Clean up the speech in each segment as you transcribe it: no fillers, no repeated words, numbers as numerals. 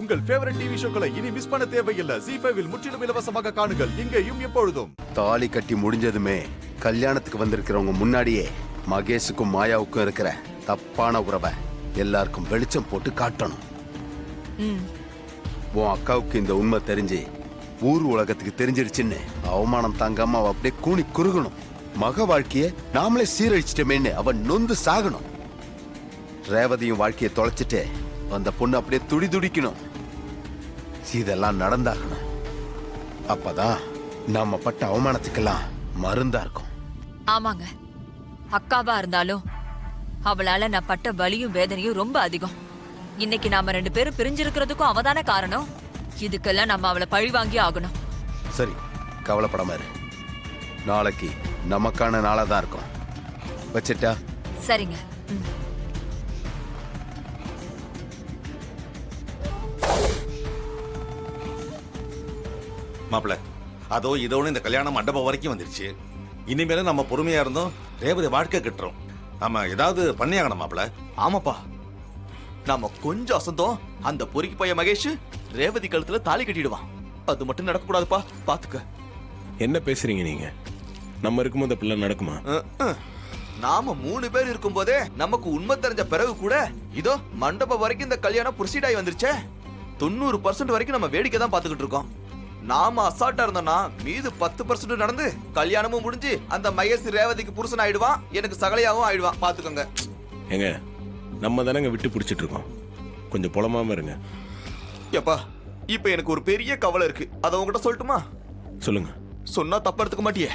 உங்கள் favourite TV ஷோக்களை இனி miss பண்ண தேவையில்லை. ZEE5 இல் முற்றிலும் இலவசமாக காணுங்கள். இங்கேயும் எப்பொழுதும். தாலி கட்டி முடிஞ்சதுமே கல்யாணத்துக்கு வந்திருக்கிறவங்க முன்னாடியே மகேஷுக்கும் மாயாவுக்கும் இருக்கிற தப்பான உறவை எல்லாருக்கும் வெளிச்சம் போட்டு காட்டணும். உன் அக்காவுக்கு இந்த உண்மை தெரிஞ்சு ஊர் உலகத்துக்கு தெரிஞ்சிருச்சுன்னு அவமானம் தாங்காம அவ அப்படியே கூணி குறுகணும். மக வாழ்க்கைய நாமளே சீரழிச்சிட்டமேன்னு அவன் நொந்து சாகணும். ரேவதியும் வாழ்க்கையை தொலைச்சிட்டு அந்த பொண்ணு அப்படியே துடி துடிக்கணும். இதெல்லாம் நடந்தாகணும். அப்பதான் நாம பட்ட அவமானத்துக்கெல்லாம் மருந்தா இருக்கும். ஆமாங்க, அக்காவா இருந்தாலும் அவளால நான் பட்ட வலியும் வேதனையும் ரொம்ப அதிகம். இன்னைக்கு நாம 2 பேரும் பிரிஞ்சிருக்கிறதுக்கும் அவதான காரணம். இதுக்கெல்லாம் நம்ம அவளை பழி வாங்கி ஆகணும். சரி, கவலைப்படாம இரு. நாளைக்கு நமக்கான நாளா தான் இருக்கும். வச்சிட்டா? சரிங்க. மாப்பிள்ள, அதோ இதோட இந்த கல்யாணம் மண்டபம் வரைக்கும் வந்துருச்சு. இனிமேல நம்ம பொறுமையா இருந்தோம் ரேவதி வாழ்க்கை கட்டுறோம். நம்ம ஏதாவது பண்ணியாகணும் மாப்பிள்ள. ஆமாப்பா, நாம கொஞ்சம் அசந்தோம் அந்த பொறுக்கி பைய மகேஷ் ரேவதி கழுத்துல தாலி கட்டிடுவான். அது மட்டும் நடக்க கூடாதுப்பா, பாத்துக்க. என்ன பேசுறீங்க நீங்க? நம்ம இருக்கும்போது அந்த பிள்ளை நடக்குமா? நாம 3 பேர் இருக்கும் போதே நமக்கு உண்மை தெரிஞ்ச பிறகு கூட இதோ மண்டபம் வரைக்கும் இந்த கல்யாணம் ப்ரொசீட் ஆகி வந்துருச்சே. 90% வரைக்கும் நம்ம வேடிக்கை தான் பாத்துக்கிட்டு இருக்கோம். நாம அசால்ட்டா இருந்தோம்னா மீது 10% நடந்து கல்யாணமும் முடிஞ்சு அந்த மகேஷ் ரேவதிக்கு புருஷன் ஆயிடுவான், எனக்கு சகலையாவும் ஆயிடுவான். பாத்துக்கோங்க. ஏங்க, நம்ம தானங்க விட்டு பிடிச்சிட்டு இருக்கோம். கொஞ்சம் புலமாம இருங்க. எப்பா, இப்ப எனக்கு ஒரு பெரிய கவலை இருக்கு. அதை உங்ககிட்ட சொல்லட்டுமா? சொல்லுங்க. சொன்னா தப்பா எடுத்துக்க மாட்டியே?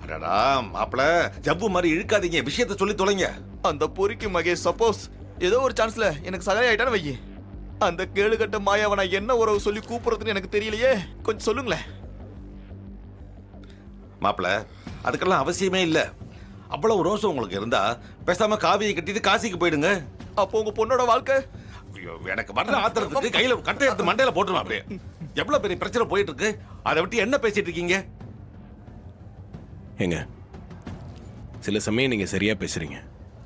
அடடா மாப்பிள்ள, ஜப்பு மாதிரி இழுக்காதீங்க, விஷயத்த சொல்லி தொலைங்க. அந்த பொறுக்கி மகேஷ் சப்போஸ் ஏதோ ஒரு சான்ஸ்ல எனக்கு சகலை ஆயிட்டான்னு வையே, அந்த கேளுகட்ட மாயாவை நான் என்ன உறவு சொல்லி கூப்பிடுறதுன்னு எனக்கு தெரியலையே. கொஞ்சம் சொல்லுங்களேன். மாப்பிள்ள, அதுக்கெல்லாம் அவசியமே இல்ல. அவ்வளவு ரோசம் உங்களுக்கு இருந்தா பேசாம காவியை கட்டிட்டு காசிக்கு போயிடுங்க. அப்போ உங்க பொண்ணோட வாழ்க்கை? ஐயோ, எனக்கு வர்ற ஆத்திரத்துக்கு கையில கட்டை எடுத்து மண்டையில போட்டுருமா அப்படியே. எவ்வளவு பெரிய பிரச்சனை போயிட்டு இருக்கு, அதை விட்டு என்ன பேசிட்டு இருக்கீங்க? ஏங்க, சில சமயம் நீங்க சரியா பேசுறீங்க,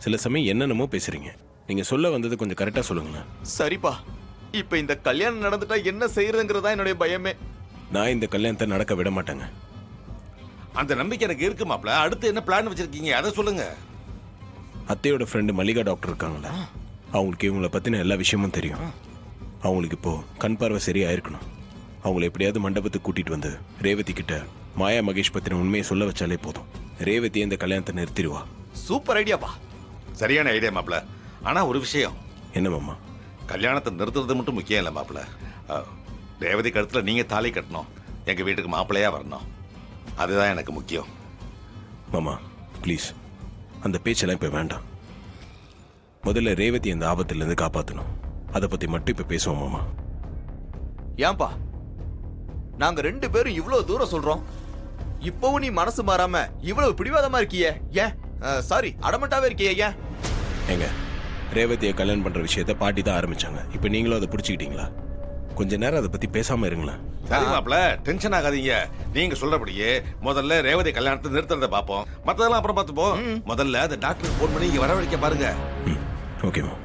சில சமயம் என்னென்னமோ பேசுறீங்க. நீங்க சொல்ல வந்தது கொஞ்சம் கரெக்டா சொல்லுங்களேன். சரிப்பா, இப்ப இந்த கல்யாணம் நடந்துட்டா என்ன செய்யறதுங்கிறதா என்னுடைய பயமே. நான் இந்த கல்யாணத்தை நடக்க விட மாட்டேங்க. அந்த நம்பிக்கை எனக்கு இருக்கு மாப்பிள்ள. அடுத்து என்ன பிளான் வச்சிருக்கீங்க, அதை சொல்லுங்க. அத்தையோட ஃப்ரெண்டு மல்லிகா டாக்டர் இருக்காங்களா, அவங்களுக்கு இவங்களை பத்தின எல்லா விஷயமும் தெரியும். அவங்களுக்கு இப்போ கண் பார்வை சரியா இருக்கணும். அவங்களை எப்படியாவது மண்டபத்துக்கு கூட்டிட்டு வந்து ரேவதி கிட்ட மாயா மகேஷ் பத்தின உண்மையை சொல்ல வச்சாலே போதும். ரேவதி இந்த கல்யாணத்தை நிறுத்திடுவா. சூப்பர் ஐடியாப்பா. சரியான ஐடியா மாப்பிள்ள. ஆனா ஒரு விஷயம். என்ன மாமா? கல்யாணத்தை நிறுத்துறது மட்டும் முக்கியம் இல்லை மாப்பிள்ள. ரேவதி கழுத்துல நீங்க தாலி கட்டணும், எங்க வீட்டுக்கு மாப்பிள்ளையா வரணும். அதுதான் எனக்கு முக்கியம். மாமா ப்ளீஸ், அந்த பேச்செல்லாம் இப்ப வேண்டாம். முதல்ல ரேவதி இந்த ஆபத்துல இருந்து காப்பாத்தணும். அதை பத்தி மட்டும் இப்ப பேசுவோம் மாமா. ஏன்பா, நாங்க 2 பேரும் இவ்வளவு தூரம் சொல்றோம், இப்பவும் நீ மனசு மாறாம இவ்வளவு பிடிவாதமா இருக்கியே? ஏன்? சாரி, அடமட்டாவே இருக்கியே ஏன்? ஏங்க, ரேவதியை கல்யாணம் பண்ற விஷயத்த பாட்டி தான் ஆரம்பிச்சாங்க. இப்ப நீங்களும் அதை பிடிச்சிக்கிட்டீங்களா? கொஞ்ச நேரம் அதை பத்தி பேசாம இருங்களேன். சரி மாப்பிள்ள, டென்ஷன் ஆகாதீங்க. நீங்க சொல்றபடியே முதல்ல ரேவதி கல்யாணத்தை நிறுத்துறத பாப்போம், மத்ததெல்லாம் அப்புறம் பார்த்துப்போம். முதல்ல அந்த டாக்டர் போன் பண்ணி இங்க வரவழைக்க பாருங்க. ஓகேமா.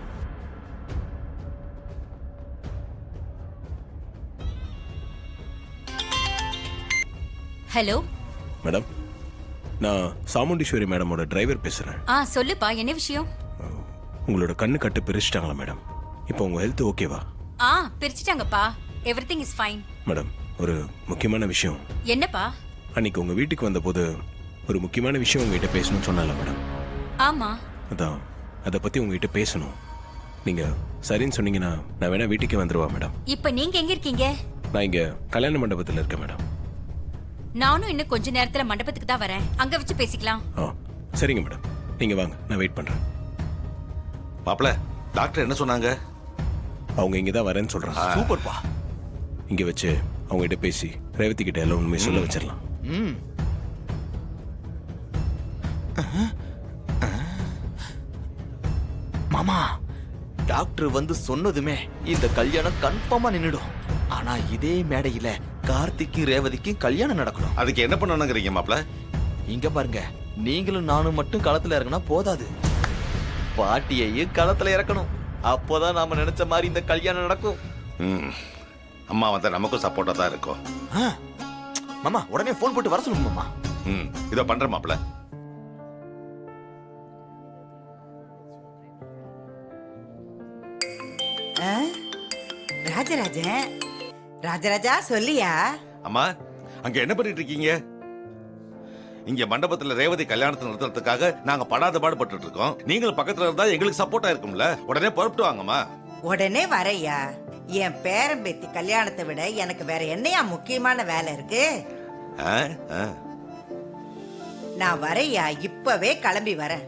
ஹலோ மேடம், நான் சாமுண்டீஸ்வரி மேடமோட டிரைவர் பேசுறேன். சொல்லுப்பா, என்ன விஷயம்? உங்களோட கண்ணு கட்டு பிரிச்சுட்டாங்களா மேடம்? இப்போ உங்க ஹெல்த் ஓகேவா? பிரிச்சுட்டாங்கப்பா. Everything is fine. மேடம், ஒரு முக்கியமான விஷயம். என்னப்பா? அன்னைக்கு உங்க வீட்டுக்கு வந்தபோது ஒரு முக்கியமான விஷயம் உங்ககிட்ட பேசணும்னு சொன்னால மேடம். ஆமா, அதான் அதை பத்தி உங்ககிட்ட பேசணும். நீங்க சரின்னு சொன்னீங்கன்னா நான் வேணா வீட்டுக்கே வந்துருவா மேடம். இப்ப நீங்க எங்க இருக்கீங்க? நான் இங்க கல்யாண மண்டபத்தில் இருக்கேன் மேடம். நானும் இன்னும் கொஞ்ச நேரத்துல மண்டபத்துக்கு தான் வரேன். அங்க வச்சு பேசிக்கலாம். சரிங்க மேடம், நீங்க வாங்க, நான் வெயிட் பண்றேன். மாப்பிள்ள, டாக்டர் என்ன சொன்னாங்க? அவங்க இங்க தான் வரேன்னு சொல்றாங்க. சூப்பர்ப்பா. இங்க வச்சு அவங்க கிட்ட பேசி ரேவதி கிட்ட எல்லாம் உண்மையை சொல்ல வச்சிடலாம். மாமா, டாக்டர் வந்து சொன்னதுமே இந்த கல்யாணம் கன்ஃபார்மா நின்னுடும். ஆனா இதே மேடையில கார்த்திக்கு ரேவதிக்கு கல்யாணம் நடக்கணும். அதுக்கு என்ன பண்ணணுங்கிறீங்க மாப்பிள்ள? இங்க பாருங்க, நீங்களும் நானும் மட்டும் களத்துல இறங்கினா போதாது, பாட்டியையும் களத்துல இறக்கணும். அப்போதான் நாம நினைச்ச மாதிரி இந்த கல்யாணம் நடக்கும். அம்மா வந்தா நமக்கும் சப்போர்ட்டா தான் இருக்கும். ஆ, மாமா உடனே ஃபோன் போட்டு வர சொல்லுங்க மாமா. இதோ பண்றேன் மாப்ள. ராஜராஜன், ராஜராஜா சொல்லியா? அம்மா அங்க என்ன பண்ணிட்டு இருக்கீங்க? இங்க மண்டபத்துல ரேவதி கல்யாணத்தை நிறுத்துறதுக்காக நாங்க படாத பாடுபட்டு இருக்கோம். நீங்களும் பக்கத்துல இருந்தா எங்களுக்கு சப்போர்ட்டா இருக்கும்ல. உடனே புறப்பட்டு வாங்கம்மா. உடனே வரையா? என் பேரன் பேத்தி கல்யாணத்தை விட எனக்கு வேற என்னையா முக்கியமான வேலை இருக்கு? ஆ, ஆ. நான் வரையா, இப்பவே கிளம்பி வரேன்.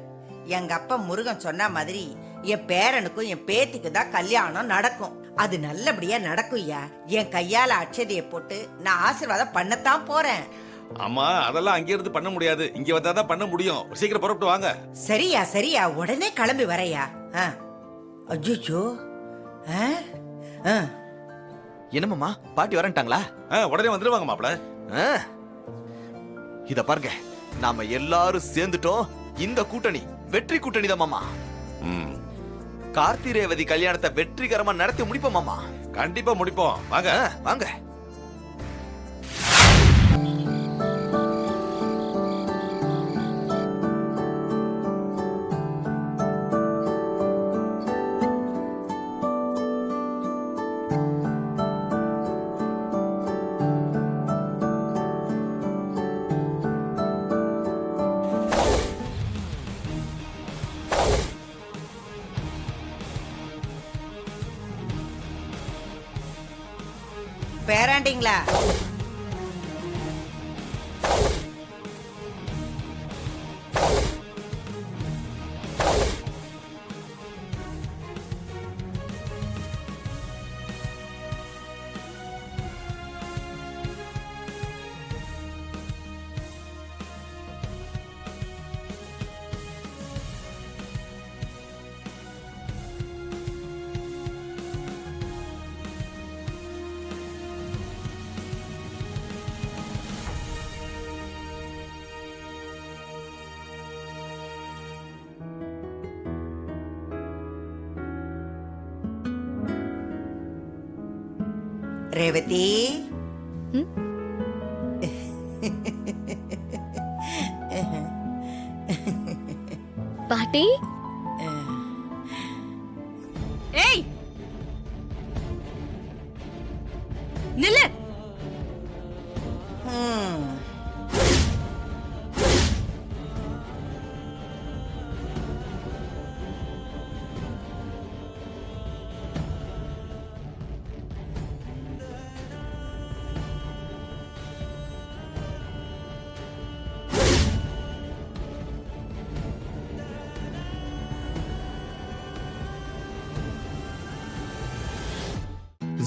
எங்க அப்பா முருகன் சொன்ன மாதிரி என் பேரனுக்கும் என் பேத்திக்கு தான் கல்யாணம் நடக்கும். அது நல்லபடியா நடக்கும்யா. என் கையால அட்சதையை போட்டு நான் ஆசீர்வாதம் பண்ணத்தான் போறேன். அம்மா அதெல்லாம் அங்க இருந்து பண்ண முடியாது. இங்க வந்தாதான் பண்ண முடியும். சீக்கிரம் புறப்பட்டு வாங்க. சரியா சரியா, உடனே கிளம்பி வரையா. அஜ்ஜோ, என்ன மாமா, பாட்டி வரேன்ட்டாங்களா? உடனே வந்துருவாங்க மாப்ள. இத பாருங்க, நாம எல்லாரும் சேர்ந்துட்டோம். இந்த கூட்டணி வெற்றி கூட்டணி தான் மாமா. கார்த்தி ரேவதி கல்யாணத்தை வெற்றிகரமா நடத்தி முடிப்போம் மாமா. கண்டிப்பா முடிப்போம். வாங்க வாங்க. பேராண்டிங்களா? ரேவதி, பாட்டி, ஏய் நில்லு.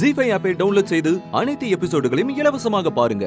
ஜீ5 ஆப்பை டவுன்லோட் செய்து அனைத்து எபிசோடுகளையும் இலவசமாக பாருங்க.